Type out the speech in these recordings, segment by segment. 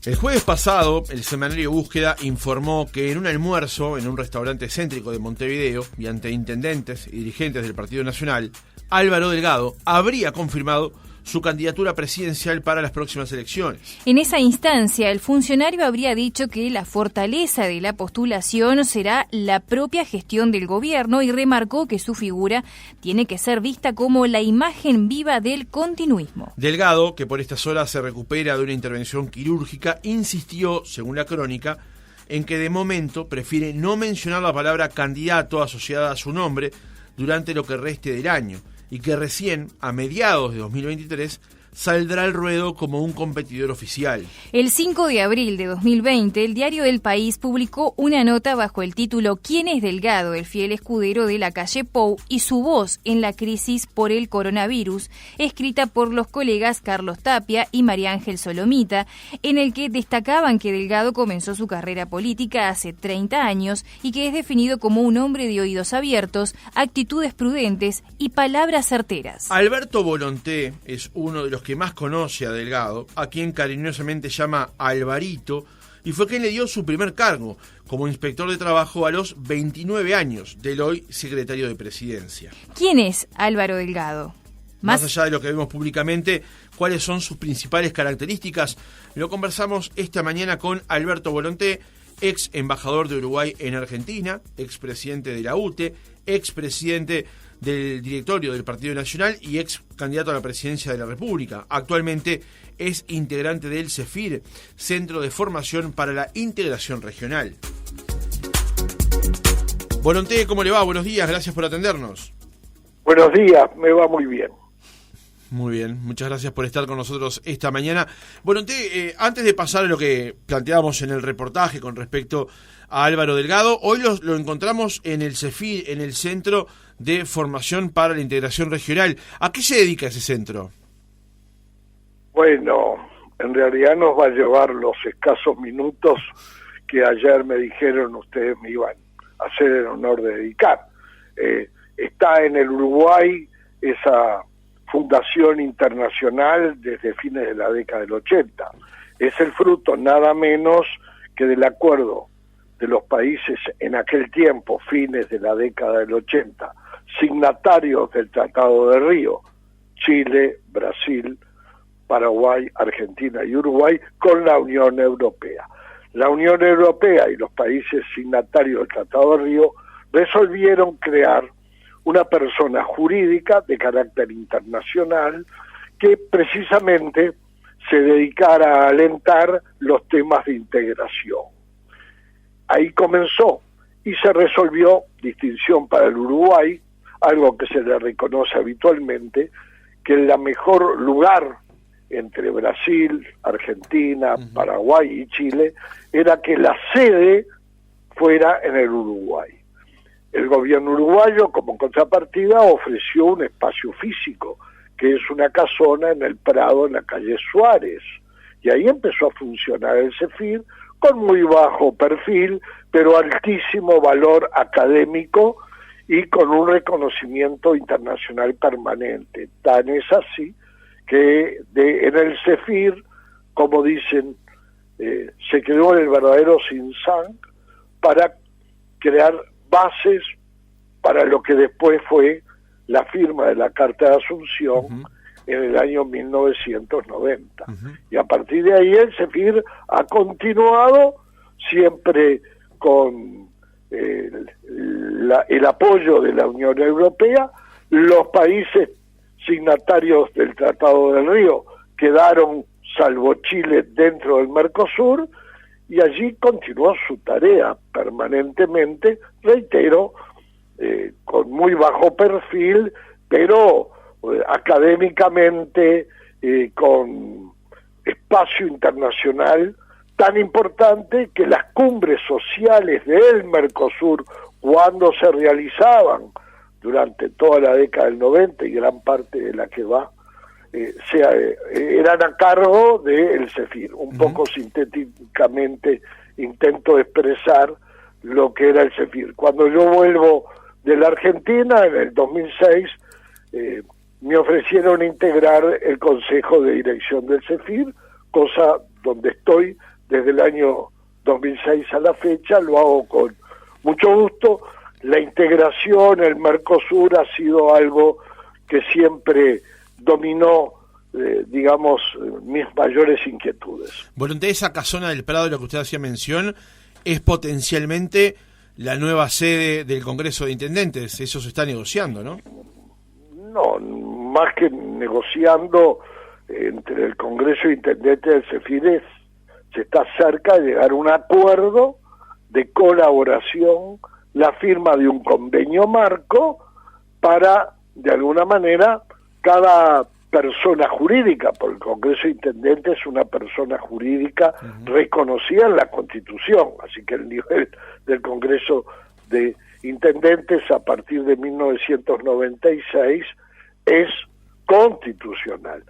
El jueves pasado, el semanario Búsqueda informó que en un almuerzo en un restaurante céntrico de Montevideo y ante intendentes y dirigentes del Partido Nacional, Álvaro Delgado habría confirmado su candidatura presidencial para las próximas elecciones. En esa instancia, el funcionario habría dicho que la fortaleza de la postulación será la propia gestión del gobierno y remarcó que su figura tiene que ser vista como la imagen viva del continuismo. Delgado, que por estas horas se recupera de una intervención quirúrgica, insistió, según la crónica, en que de momento prefiere no mencionar la palabra candidato asociada a su nombre durante lo que reste del año, y que recién, a mediados de 2023, saldrá al ruedo como un competidor oficial. El 5 de abril de 2020, el diario El País publicó una nota bajo el título ¿Quién es Delgado, el fiel escudero de la calle Pou y su voz en la crisis por el coronavirus?, escrita por los colegas Carlos Tapia y María Ángel Solomita, en el que destacaban que Delgado comenzó su carrera política hace 30 años y que es definido como un hombre de oídos abiertos, actitudes prudentes y palabras certeras. Alberto Volonté es uno de los que más conoce a Delgado, a quien cariñosamente llama Alvarito, y fue quien le dio su primer cargo como inspector de trabajo a los 29 años del hoy secretario de Presidencia. ¿Quién es Álvaro Delgado? Más allá de lo que vemos públicamente, ¿cuáles son sus principales características? Lo conversamos esta mañana con Alberto Volonté, ex embajador de Uruguay en Argentina, ex presidente de la UTE, ex presidente del directorio del Partido Nacional y ex candidato a la presidencia de la República. Actualmente es integrante del CEFIR, Centro de Formación para la Integración Regional. Volonté, ¿cómo le va? Buenos días, gracias por atendernos. Buenos días, me va muy bien. Muy bien, muchas gracias por estar con nosotros esta mañana. Volonté, antes de pasar a lo que planteábamos en el reportaje con respecto a Álvaro Delgado, hoy lo encontramos en el CEFIR, en el Centro de Formación para la Integración Regional. ¿A qué se dedica ese centro? Bueno, en realidad nos va a llevar los escasos minutos que ayer me dijeron ustedes me iban a hacer el honor de dedicar. Está en el Uruguay esa fundación internacional desde fines de la década del 80. Es el fruto nada menos que del acuerdo de los países en aquel tiempo, fines de la década del 80, signatarios del Tratado de Río, Chile, Brasil, Paraguay, Argentina y Uruguay, con la Unión Europea. La Unión Europea y los países signatarios del Tratado de Río resolvieron crear una persona jurídica de carácter internacional que precisamente se dedicara a alentar los temas de integración. Ahí comenzó y se resolvió, distinción para el Uruguay, algo que se le reconoce habitualmente, que el mejor lugar entre Brasil, Argentina, Paraguay y Chile era que la sede fuera en el Uruguay. El gobierno uruguayo, como contrapartida, ofreció un espacio físico, que es una casona en el Prado, en la calle Suárez. Y ahí empezó a funcionar el CEFIR, con muy bajo perfil, pero altísimo valor académico y con un reconocimiento internacional permanente. Tan es así que en el CEFIR, como dicen, se creó el verdadero think-tank para crear bases para lo que después fue la firma de la Carta de Asunción en el año 1990. Y a partir de ahí el CEFIR ha continuado siempre con el apoyo de la Unión Europea. Los países signatarios del Tratado del Río quedaron, salvo Chile, dentro del Mercosur, y allí continuó su tarea permanentemente, reitero, con muy bajo perfil, pero académicamente con espacio internacional tan importante que las cumbres sociales del Mercosur, cuando se realizaban durante toda la década del 90 y gran parte de la que va, eran a cargo del CEFIR. Un poco sintéticamente intento expresar lo que era el CEFIR. Cuando yo vuelvo de la Argentina, en el 2006, me ofrecieron integrar el Consejo de Dirección del CEFIR, cosa donde estoy desde el año 2006 a la fecha, lo hago con mucho gusto. La integración, el Mercosur ha sido algo que siempre dominó, digamos, mis mayores inquietudes. Volonté, esa casona del Prado de lo que usted hacía mención, es potencialmente la nueva sede del Congreso de Intendentes. Eso se está negociando, ¿no? No, más que negociando entre el Congreso de Intendentes del CEFIR, se está cerca de llegar a un acuerdo de colaboración, la firma de un convenio marco para, de alguna manera, cada persona jurídica, porque el Congreso de Intendentes es una persona jurídica reconocida en la Constitución, así que el nivel del Congreso de Intendentes a partir de 1996 es constitucional.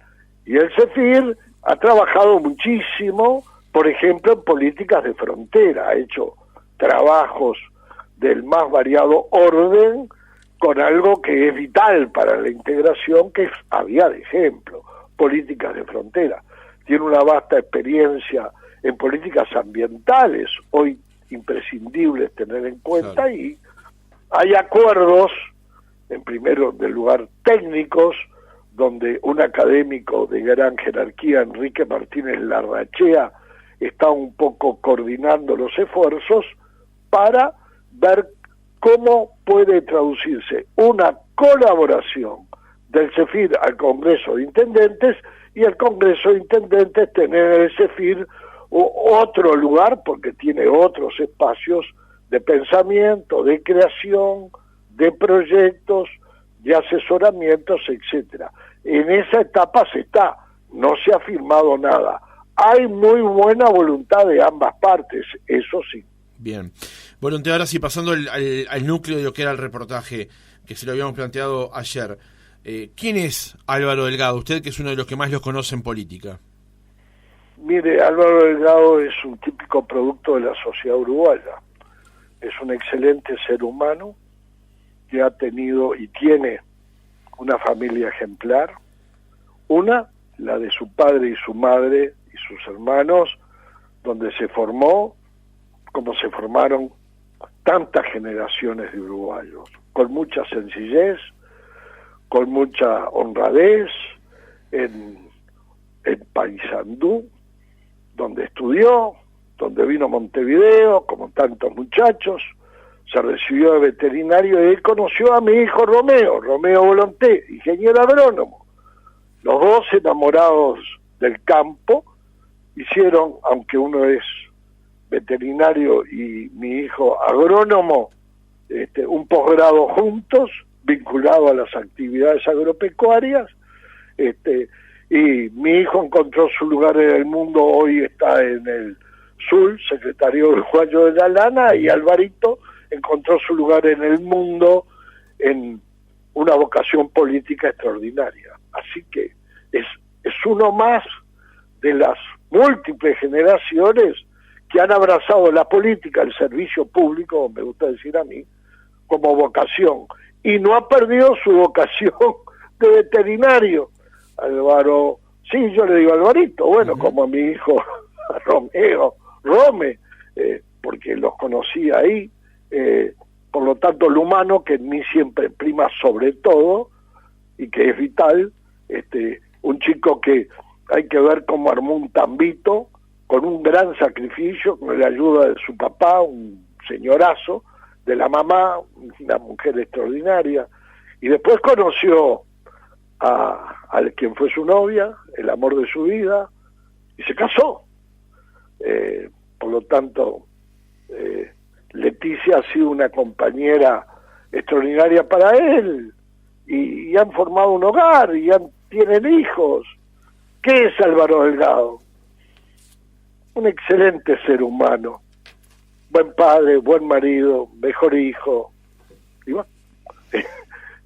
Y el CEFIR ha trabajado muchísimo, por ejemplo, en políticas de frontera, ha hecho trabajos del más variado orden con algo que es vital para la integración, que es a vía de ejemplo, políticas de frontera. Tiene una vasta experiencia en políticas ambientales, hoy imprescindibles tener en cuenta, claro. Y hay acuerdos, en primero lugar técnicos, donde un académico de gran jerarquía, Enrique Martínez Larrachea, está un poco coordinando los esfuerzos para ver cómo puede traducirse una colaboración del CEFIR al Congreso de Intendentes y el Congreso de Intendentes tener en el CEFIR otro lugar, porque tiene otros espacios de pensamiento, de creación, de proyectos, de asesoramientos, etcétera. En esa etapa se está, no se ha firmado nada. Hay muy buena voluntad de ambas partes, eso sí. Bien. Bueno, ahora sí, pasando al núcleo de lo que era el reportaje, que se lo habíamos planteado ayer. ¿Quién es Álvaro Delgado? Usted, que es uno de los que más los conoce en política. Mire, Álvaro Delgado es un típico producto de la sociedad uruguaya. Es un excelente ser humano que ha tenido y tiene una familia ejemplar. Una, la de su padre y su madre y sus hermanos, donde se formó, como se formaron tantas generaciones de uruguayos, con mucha sencillez, con mucha honradez, en Paysandú, donde estudió, donde vino a Montevideo, como tantos muchachos, se recibió de veterinario y él conoció a mi hijo Romeo Volonté, ingeniero agrónomo. Los dos enamorados del campo, hicieron, aunque uno es veterinario y mi hijo agrónomo, un posgrado juntos, vinculado a las actividades agropecuarias, y mi hijo encontró su lugar en el mundo, hoy está en el SUL, secretario uruguayo de la lana, y Alvarito encontró su lugar en el mundo en una vocación política extraordinaria. Así que es uno más de las múltiples generaciones que han abrazado la política, el servicio público, me gusta decir a mí, como vocación, y no ha perdido su vocación de veterinario. Álvaro, sí, yo le digo Alvarito, bueno, como a mi hijo Rome, porque los conocí ahí, por lo tanto lo humano, que en mí siempre prima sobre todo, y que es vital, un chico que hay que ver cómo armó un tambito, con un gran sacrificio, con la ayuda de su papá, un señorazo, de la mamá, una mujer extraordinaria, y después conoció a quien fue su novia, el amor de su vida, y se casó. Por lo tanto, Leticia ha sido una compañera extraordinaria para él, y han formado un hogar, y tienen hijos. ¿Qué es Álvaro Delgado? Un excelente ser humano, buen padre, buen marido, mejor hijo. Y bueno,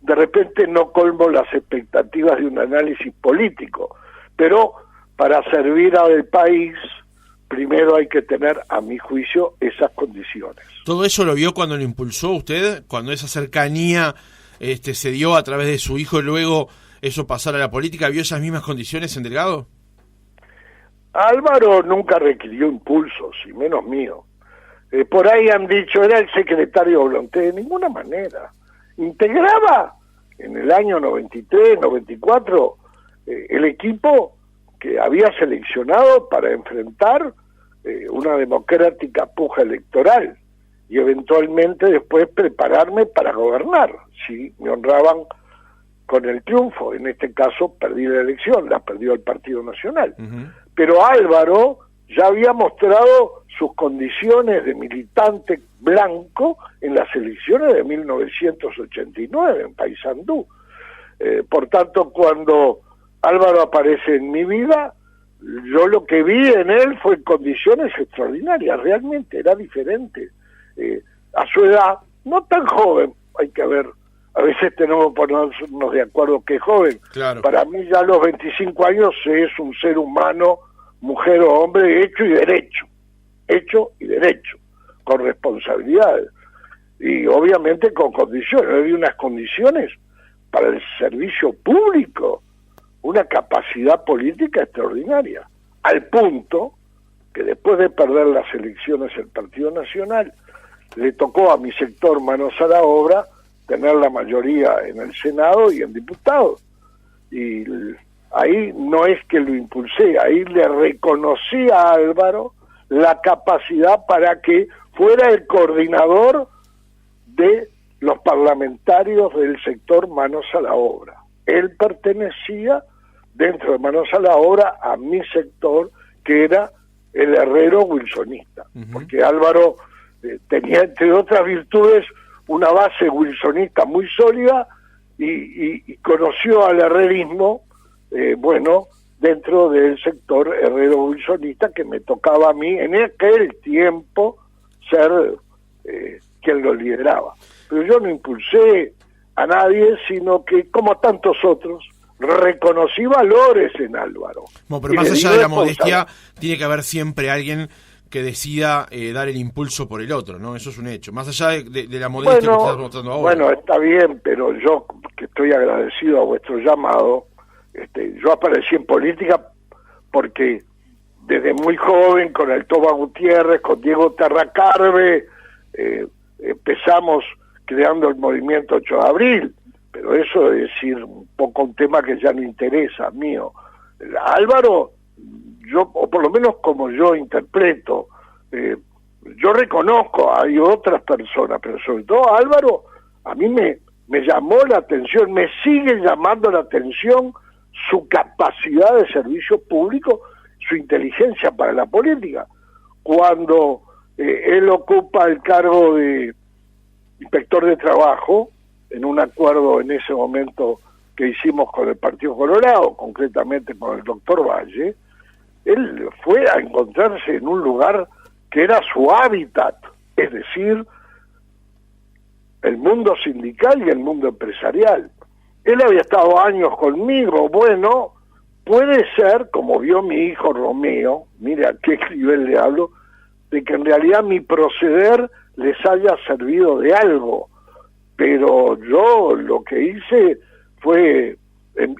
de repente no colmo las expectativas de un análisis político, pero para servir al país, primero hay que tener, a mi juicio, esas condiciones. ¿Todo eso lo vio cuando lo impulsó usted? Cuando esa cercanía se dio a través de su hijo y luego eso pasar a la política, ¿vio esas mismas condiciones en Delgado? Álvaro nunca requirió impulsos, y menos mío. Por ahí han dicho, era el secretario Volonté, de ninguna manera. Integraba en el año 93, 94, el equipo que había seleccionado para enfrentar una democrática puja electoral y eventualmente después prepararme para gobernar, si me honraban con el triunfo. En este caso perdí la elección, la perdió el Partido Nacional. Pero Álvaro ya había mostrado sus condiciones de militante blanco en las elecciones de 1989 en Paysandú. Por tanto, cuando Álvaro aparece en mi vida, yo lo que vi en él fue condiciones extraordinarias, realmente era diferente. A su edad, no tan joven, hay que ver, a veces tenemos que ponernos de acuerdo que es joven. Claro. Para mí ya a los 25 años es un ser humano, mujer o hombre, hecho y derecho, con responsabilidades y obviamente con condiciones. Había unas condiciones para el servicio público, una capacidad política extraordinaria, al punto que después de perder las elecciones el Partido Nacional, le tocó a mi sector manos a la obra tener la mayoría en el Senado y en diputados. Y ahí no es que lo impulsé, ahí le reconocí a Álvaro la capacidad para que fuera el coordinador de los parlamentarios del sector manos a la obra. Él pertenecía dentro de manos a la obra a mi sector, que era el herrero wilsonista, porque Álvaro tenía, entre otras virtudes, una base wilsonista muy sólida y conoció al herrerismo, dentro del sector herrero wilsonista que me tocaba a mí en aquel tiempo ser quien lo lideraba. Pero yo no impulsé a nadie, sino que, como a tantos otros, reconocí valores en Álvaro. Bueno, pero más allá de la modestia, tiene que haber siempre alguien que decida dar el impulso por el otro, ¿no? Eso es un hecho. Más allá de la modestia que estás mostrando ahora. Bueno, está bien, pero yo, que estoy agradecido a vuestro llamado, yo aparecí en política porque desde muy joven, con el Toba Gutiérrez, con Diego Terracarve, empezamos creando el movimiento 8 de abril, pero eso es decir un poco un tema que ya no interesa, mío. Álvaro, yo, o por lo menos como yo interpreto, yo reconozco, hay otras personas, pero sobre todo Álvaro, a mí me llamó la atención, me sigue llamando la atención su capacidad de servicio público, su inteligencia para la política. Cuando él ocupa el cargo de inspector de trabajo, en un acuerdo en ese momento que hicimos con el Partido Colorado, concretamente con el doctor Valle, él fue a encontrarse en un lugar que era su hábitat, es decir, el mundo sindical y el mundo empresarial. Él había estado años conmigo, bueno, puede ser, como vio mi hijo Romeo, mire a qué nivel le hablo, de que en realidad mi proceder les haya servido de algo, pero yo lo que hice fue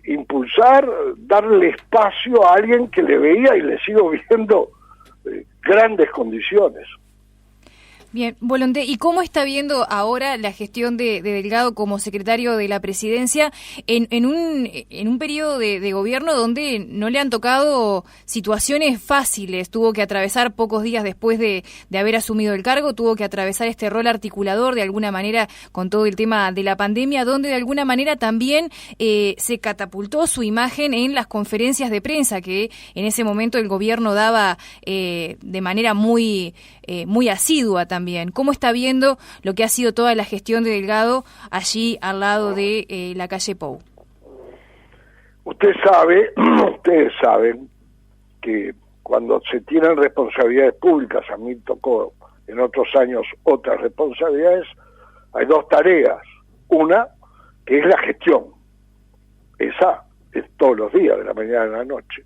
impulsar, darle espacio a alguien que le veía y le sigo viendo grandes condiciones. Bien, Volonté, ¿y cómo está viendo ahora la gestión de Delgado como secretario de la presidencia en un periodo de gobierno donde no le han tocado situaciones fáciles? Tuvo que atravesar pocos días después de haber asumido el cargo, tuvo que atravesar este rol articulador de alguna manera con todo el tema de la pandemia, donde de alguna manera también se catapultó su imagen en las conferencias de prensa que en ese momento el gobierno daba de manera muy asidua también. ¿Cómo está viendo lo que ha sido toda la gestión de Delgado allí al lado de la calle Pou? Ustedes saben que cuando se tienen responsabilidades públicas, a mí tocó en otros años otras responsabilidades, hay dos tareas. Una, que es la gestión. Esa es todos los días, de la mañana a la noche.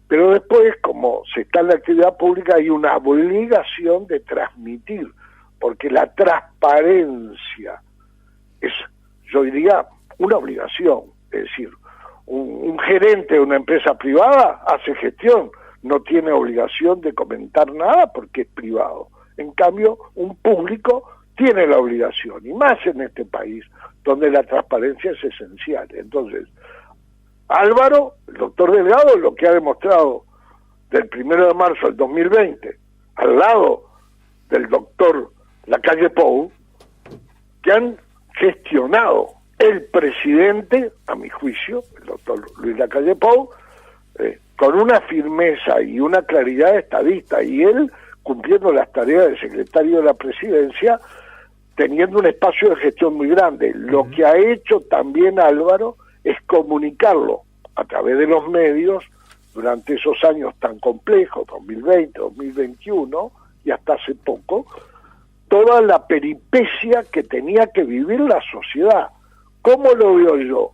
Pero después, como se está en la actividad pública, hay una obligación de transmitir, porque la transparencia es, yo diría, una obligación. Es decir, un gerente de una empresa privada hace gestión, no tiene obligación de comentar nada porque es privado. En cambio, un público tiene la obligación, y más en este país, donde la transparencia es esencial. Entonces, Álvaro, el doctor Delgado, lo que ha demostrado del 1 de marzo del 2020, al lado del doctor Lacalle Pou, que han gestionado el presidente, a mi juicio, el doctor Luis Lacalle Pou, con una firmeza y una claridad estadista, y él cumpliendo las tareas de secretario de la presidencia, teniendo un espacio de gestión muy grande. Lo que ha hecho también Álvaro es comunicarlo a través de los medios durante esos años tan complejos, 2020, 2021 y hasta hace poco, toda la peripecia que tenía que vivir la sociedad. ¿Cómo lo veo yo?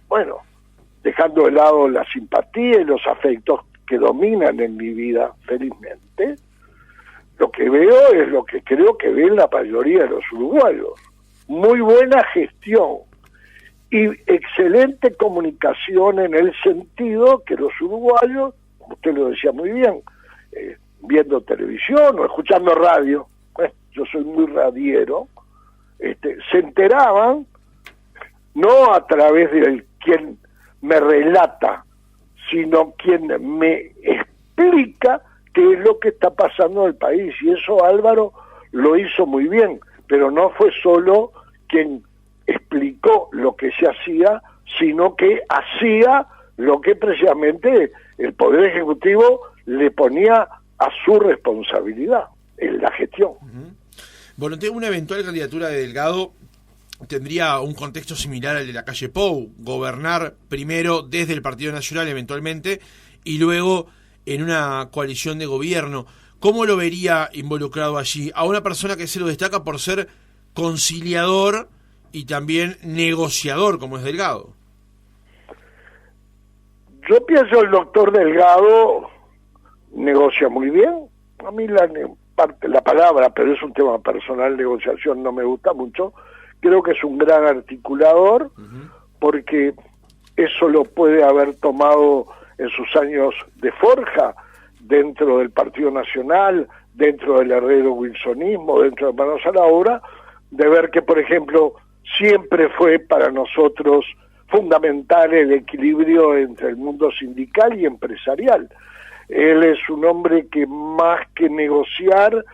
Bueno, dejando de lado la simpatía y los afectos que dominan en mi vida, felizmente, lo que veo es lo que creo que ven la mayoría de los uruguayos. Muy buena gestión y excelente comunicación, en el sentido que los uruguayos, como usted lo decía muy bien, viendo televisión o escuchando radio, yo soy muy radiero, se enteraban no a través de quien me relata, sino quien me explica qué es lo que está pasando en el país. Y eso Álvaro lo hizo muy bien, pero no fue solo quien explicó lo que se hacía, sino que hacía lo que precisamente el Poder Ejecutivo le ponía a su responsabilidad en la gestión. Bueno, una eventual candidatura de Delgado tendría un contexto similar al de Lacalle Pou, gobernar primero desde el Partido Nacional eventualmente y luego en una coalición de gobierno. ¿Cómo lo vería involucrado allí? A una persona que se lo destaca por ser conciliador y también negociador, como es Delgado. Yo pienso el doctor Delgado negocia muy bien. A mí la palabra, pero es un tema personal, negociación, no me gusta mucho. Creo que es un gran articulador, porque eso lo puede haber tomado en sus años de forja, dentro del Partido Nacional, dentro del herrero wilsonismo, dentro de Manos a la Obra, de ver que, por ejemplo, siempre fue para nosotros fundamental el equilibrio entre el mundo sindical y empresarial. Él es un hombre que más que negociar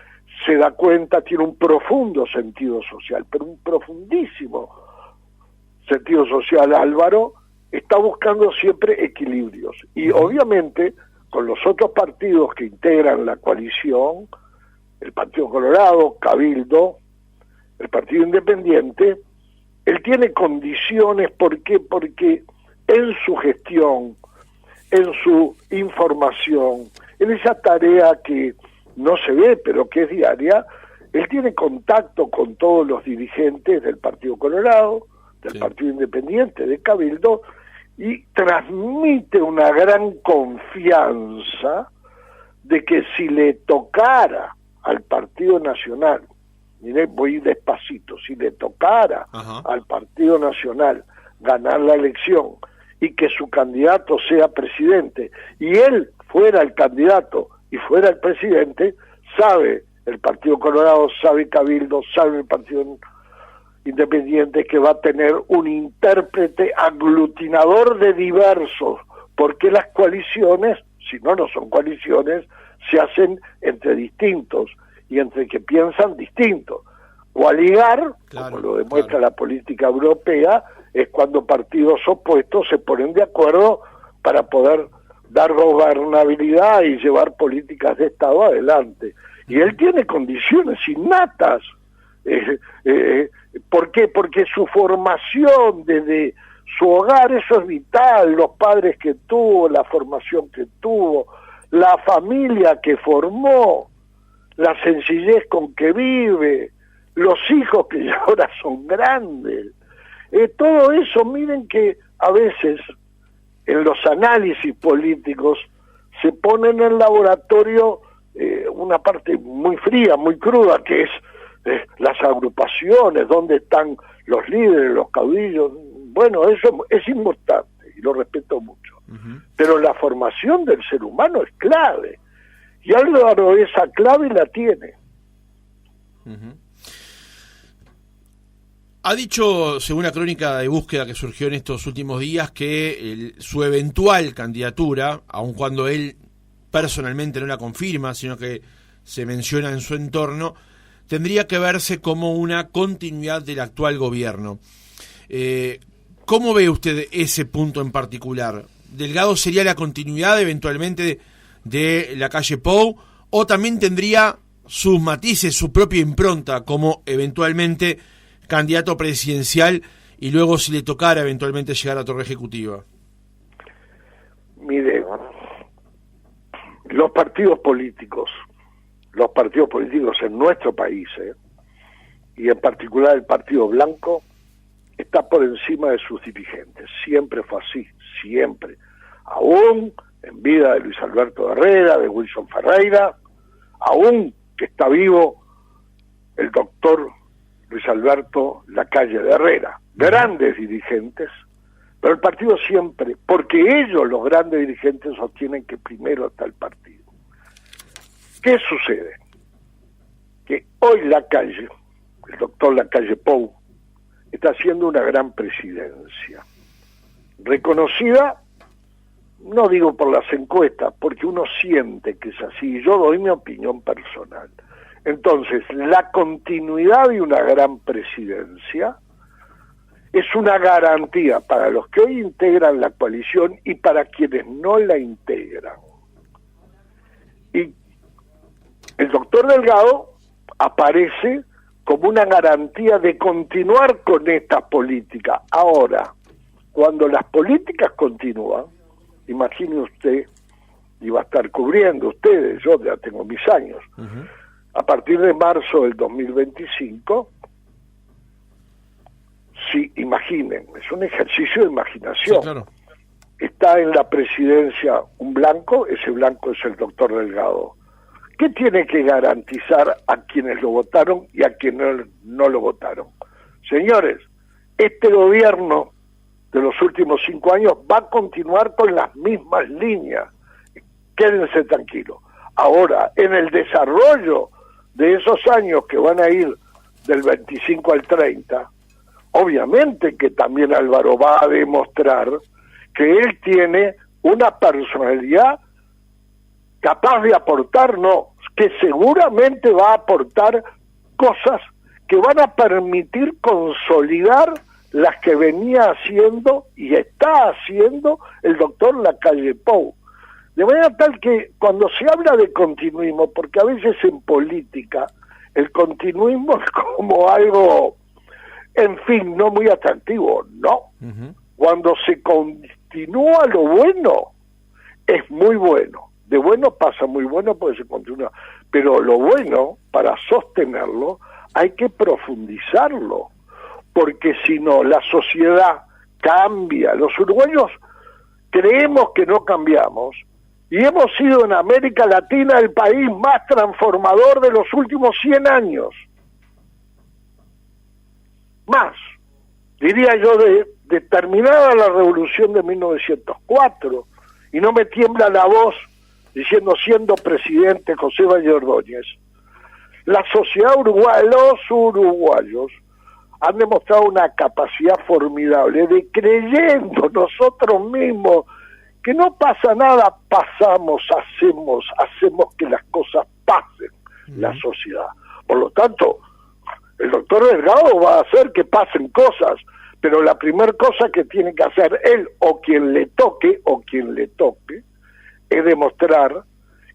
se da cuenta, tiene un profundo sentido social, pero un profundísimo sentido social. Álvaro está buscando siempre equilibrios y obviamente con los otros partidos que integran la coalición, el Partido Colorado, Cabildo, el Partido Independiente, él tiene condiciones. ¿Por qué? Porque en su gestión, en su información, en esa tarea que no se ve pero que es diaria, él tiene contacto con todos los dirigentes del Partido Colorado, del Partido Independiente, de Cabildo, y transmite una gran confianza de que si le tocara al Partido Nacional, mire, voy despacito, si le tocara al Partido Nacional ganar la elección y que su candidato sea presidente y él fuera el candidato y fuera el presidente, sabe el Partido Colorado, sabe Cabildo, sabe el Partido Independiente que va a tener un intérprete aglutinador de diversos, porque las coaliciones, si no son coaliciones, se hacen entre distintos y entre que piensan distintos. Coaligar, como lo demuestra la política europea, es cuando partidos opuestos se ponen de acuerdo para poder dar gobernabilidad y llevar políticas de Estado adelante. Y él tiene condiciones innatas. ¿Por qué? Porque su formación desde su hogar, eso es vital, los padres que tuvo, la formación que tuvo, la familia que formó, la sencillez con que vive, los hijos que ya ahora son grandes. Todo eso, miren que a veces en los análisis políticos se pone en el laboratorio una parte muy fría, muy cruda, que es las agrupaciones, dónde están los líderes, los caudillos. Bueno, eso es importante y lo respeto mucho. Pero la formación formación del ser humano es clave. Y Álvaro esa clave la tiene. Uh-huh. Ha dicho, según la crónica de búsqueda que surgió en estos últimos días, que su eventual candidatura, aun cuando él personalmente no la confirma, sino que se menciona en su entorno, tendría que verse como una continuidad del actual gobierno. ¿Cómo ve usted ese punto en particular? ¿Delgado sería la continuidad eventualmente de la calle Pou, o también tendría sus matices, su propia impronta como eventualmente candidato presidencial y luego si le tocara eventualmente llegar a Torre Ejecutiva? Mire, los partidos políticos en nuestro país, y en particular el Partido Blanco, está por encima de sus dirigentes. Siempre fue así, siempre. Aún en vida de Luis Alberto Herrera, de Wilson Ferreira, aún que está vivo el doctor Luis Alberto Lacalle de Herrera. Grandes dirigentes, pero el partido siempre, porque ellos, los grandes dirigentes, sostienen que primero está el partido. ¿Qué sucede? Que hoy Lacalle, el doctor Lacalle Pou, está haciendo una gran presidencia, reconocida, no digo por las encuestas, porque uno siente que es así, yo doy mi opinión personal. Entonces, la continuidad de una gran presidencia es una garantía para los que hoy integran la coalición y para quienes no la integran. Y el doctor Delgado aparece como una garantía de continuar con esta política. Ahora, cuando las políticas continúan, imagine usted, y va a estar cubriendo ustedes, yo ya tengo mis años, a partir de marzo del 2025, sí, imaginen, es un ejercicio de imaginación. Sí, claro. Está en la presidencia un blanco, ese blanco es el doctor Delgado. ¿Qué tiene que garantizar a quienes lo votaron y a quienes no lo votaron? Señores, este gobierno de los últimos 5 años va a continuar con las mismas líneas. Quédense tranquilos. Ahora, en el desarrollo de esos años que van a ir del 25 al 30, obviamente que también Álvaro va a demostrar que él tiene una personalidad capaz de aportar, que seguramente va a aportar cosas que van a permitir consolidar las que venía haciendo y está haciendo el doctor Lacalle Pou. De manera tal que cuando se habla de continuismo, porque a veces en política el continuismo es como algo, en fin, no muy atractivo, no. Cuando se continúa lo bueno, es muy bueno. De bueno pasa muy bueno porque se continúa, pero lo bueno, para sostenerlo, hay que profundizarlo, porque si no, la sociedad cambia. Los uruguayos creemos que no cambiamos, y hemos sido en América Latina el país más transformador de los últimos 100 años. Más, diría yo, de terminada la revolución de 1904, y no me tiembla la voz diciendo, siendo presidente José Valle Ordóñez, la sociedad uruguaya, los uruguayos, han demostrado una capacidad formidable de, creyendo nosotros mismos que no pasa nada, pasamos, hacemos que las cosas pasen, la sociedad. Por lo tanto, el doctor Delgado va a hacer que pasen cosas, pero la primera cosa que tiene que hacer él, o quien le toque, es demostrar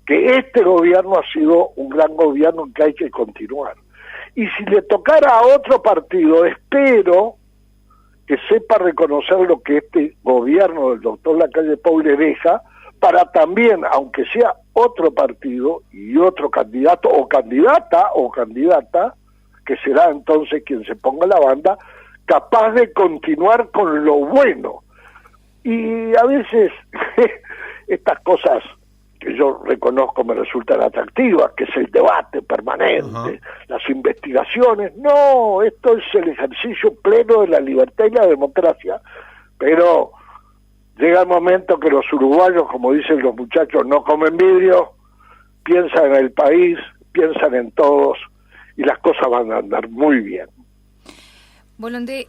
que este gobierno ha sido un gran gobierno que hay que continuar. Y si le tocara a otro partido, espero que sepa reconocer lo que este gobierno del doctor Lacalle Pou le deja, para también, aunque sea otro partido y otro candidato o candidata, que será entonces quien se ponga la banda, capaz de continuar con lo bueno. Y a veces estas cosas que yo reconozco me resultan atractivas, que es el debate permanente, las investigaciones. No, esto es el ejercicio pleno de la libertad y la democracia, pero llega el momento que los uruguayos, como dicen los muchachos, no comen vidrio, piensan en el país, piensan en todos, y las cosas van a andar muy bien. Volonté,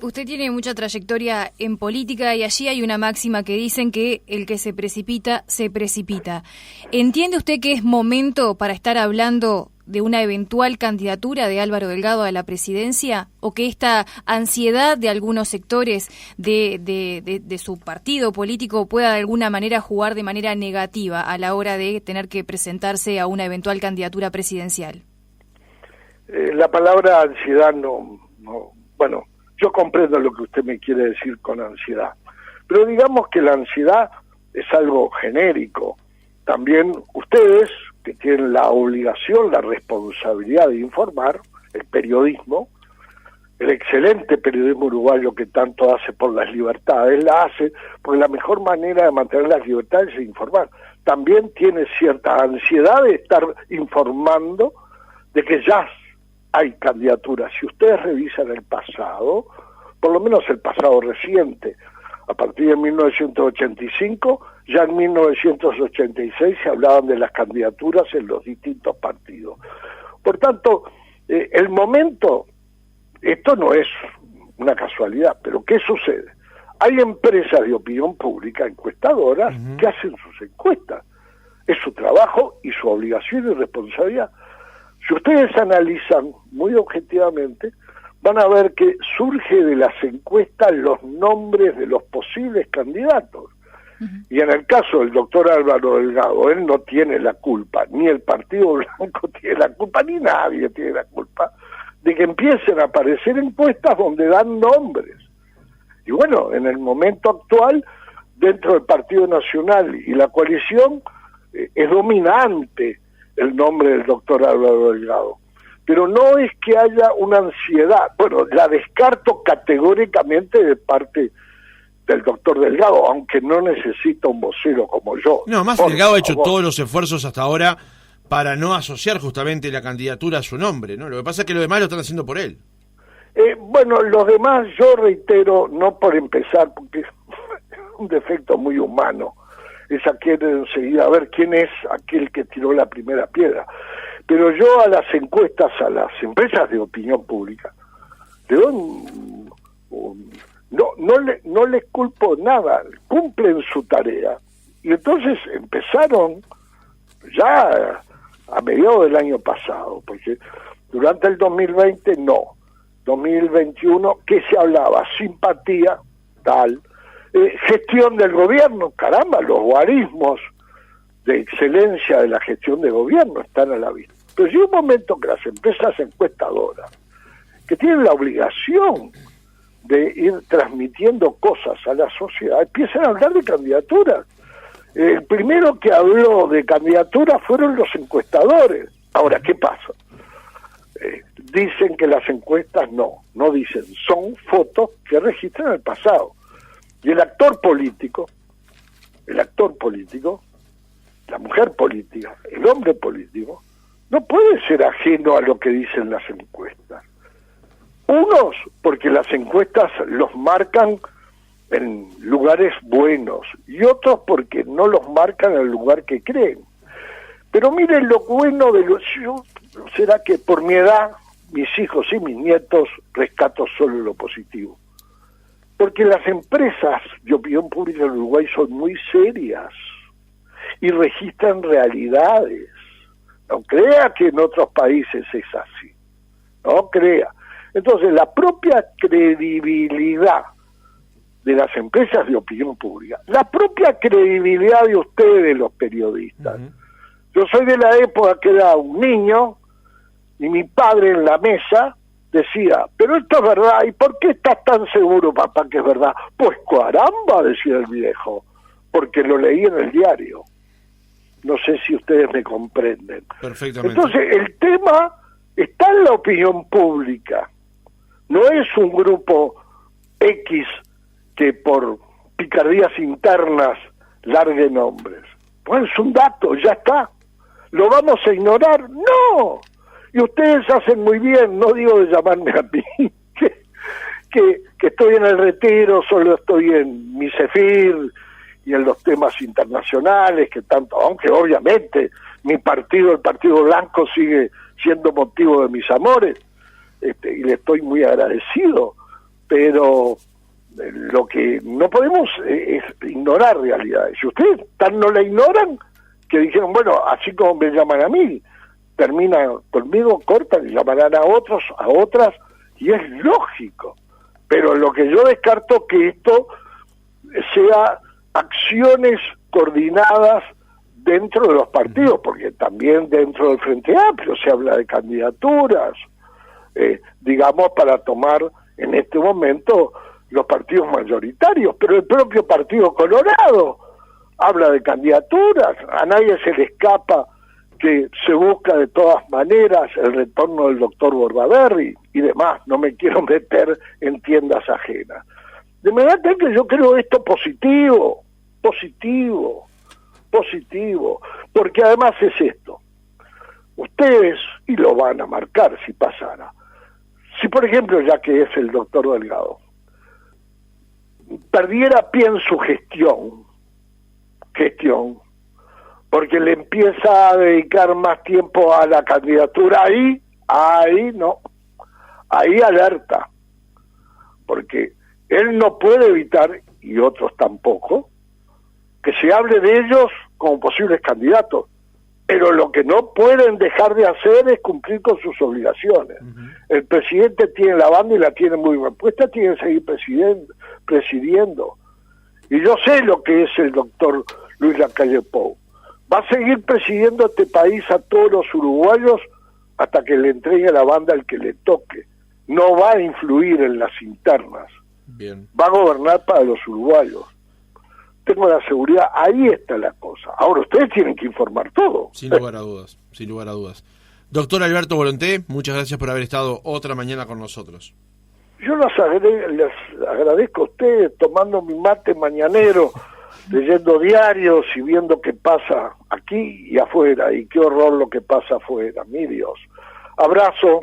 usted tiene mucha trayectoria en política y allí hay una máxima que dicen que el que se precipita, se precipita. ¿Entiende usted que es momento para estar hablando de una eventual candidatura de Álvaro Delgado a la presidencia, o que esta ansiedad de algunos sectores de su partido político pueda de alguna manera jugar de manera negativa a la hora de tener que presentarse a una eventual candidatura presidencial? La palabra ansiedad no, bueno, yo comprendo lo que usted me quiere decir con ansiedad, pero digamos que la ansiedad es algo genérico. También ustedes, que tienen la obligación, la responsabilidad de informar, el periodismo, el excelente periodismo uruguayo que tanto hace por las libertades, la hace porque la mejor manera de mantener las libertades es informar. También tiene cierta ansiedad de estar informando de que ya hay candidaturas. Si ustedes revisan el pasado, por lo menos el pasado reciente, a partir de 1985, ya en 1986 se hablaban de las candidaturas en los distintos partidos. Por tanto, el momento, esto no es una casualidad, pero ¿qué sucede? Hay empresas de opinión pública, encuestadoras, que hacen sus encuestas. Es su trabajo y su obligación y responsabilidad. Si ustedes analizan muy objetivamente, van a ver que surge de las encuestas los nombres de los posibles candidatos. Y en el caso del doctor Álvaro Delgado, él no tiene la culpa, ni el Partido Blanco tiene la culpa, ni nadie tiene la culpa, de que empiecen a aparecer encuestas donde dan nombres. Y bueno, en el momento actual, dentro del Partido Nacional y la coalición, es dominante el nombre del doctor Álvaro Delgado. Pero no es que haya una ansiedad, bueno, la descarto categóricamente de parte del doctor Delgado, aunque no necesita un vocero como yo. No, más Delgado ha hecho todos los esfuerzos hasta ahora para no asociar justamente la candidatura a su nombre, ¿no? Lo que pasa es que los demás lo están haciendo por él. Bueno, los demás, yo reitero, no por empezar, porque es un defecto muy humano, es aquel enseguida a ver quién es aquel que tiró la primera piedra. Pero yo a las encuestas, a las empresas de opinión pública, le doy no les culpo nada, cumplen su tarea. Y entonces empezaron ya a mediados del año pasado, porque durante el 2020 no, 2021, ¿qué se hablaba? Simpatía, tal, gestión del gobierno, caramba, los guarismos de excelencia de la gestión de gobierno están a la vista. Pero llega un momento que las empresas encuestadoras, que tienen la obligación de ir transmitiendo cosas a la sociedad, empiezan a hablar de candidaturas. El primero que habló de candidaturas fueron los encuestadores. Ahora, ¿qué pasa? Dicen que las encuestas no dicen, son fotos que registran el pasado. Y el actor político, la mujer política, el hombre político, no puede ser ajeno a lo que dicen las encuestas. Unos, porque las encuestas los marcan en lugares buenos, y otros porque no los marcan en el lugar que creen. Pero miren lo bueno de yo será que por mi edad, mis hijos y mis nietos, rescato solo lo positivo. Porque las empresas de opinión pública en Uruguay son muy serias y registran realidades. No crea que en otros países es así. No crea. Entonces, la propia credibilidad de las empresas de opinión pública, la propia credibilidad de ustedes, los periodistas. Yo soy de la época que era un niño y mi padre en la mesa decía, pero esto es verdad, ¿y por qué estás tan seguro, papá, que es verdad? Pues caramba, decía el viejo, porque lo leí en el diario. No sé si ustedes me comprenden. Perfectamente. Entonces, el tema está en la opinión pública. No es un grupo X que por picardías internas largue nombres. Pues es un dato, ya está. ¿Lo vamos a ignorar? ¡No! Y ustedes hacen muy bien, no digo de llamarme a mí, que estoy en el retiro, solo estoy en mi Cefir y en los temas internacionales, que tanto, aunque obviamente mi partido, el Partido Blanco, sigue siendo motivo de mis amores, y le estoy muy agradecido, pero lo que no podemos es ignorar realidades. Si ustedes tan no la ignoran, que dijeron, bueno, así como me llaman a mí, termina conmigo, cortan y llamarán a otros, a otras, y es lógico. Pero lo que yo descarto que esto sea acciones coordinadas dentro de los partidos, porque también dentro del Frente Amplio se habla de candidaturas, digamos, para tomar en este momento los partidos mayoritarios, pero el propio Partido Colorado habla de candidaturas, a nadie se le escapa que se busca de todas maneras el retorno del doctor Bordaberry y demás, no me quiero meter en tiendas ajenas. De manera que yo creo esto positivo, porque además es esto, ustedes, y lo van a marcar si pasara, si por ejemplo, ya que es el doctor Delgado, perdiera pie en su gestión, porque le empieza a dedicar más tiempo a la candidatura, ahí no, ahí alerta, porque él no puede evitar, y otros tampoco, que se hable de ellos como posibles candidatos, pero lo que no pueden dejar de hacer es cumplir con sus obligaciones. El presidente tiene la banda y la tiene muy bien puesta, tiene que seguir presidiendo. Y yo sé lo que es el doctor Luis Lacalle Pou. Va a seguir presidiendo este país a todos los uruguayos hasta que le entregue la banda al que le toque. No va a influir en las internas. Bien. Va a gobernar para los uruguayos. Tengo la seguridad, ahí está la cosa. Ahora ustedes tienen que informar todo. Sin lugar a dudas, sin lugar a dudas. Doctor Alberto Volonté, muchas gracias por haber estado otra mañana con nosotros. Yo les agradezco a ustedes tomando mi mate mañanero, leyendo diarios y viendo qué pasa aquí y afuera, y qué horror lo que pasa afuera, mi Dios. Abrazo.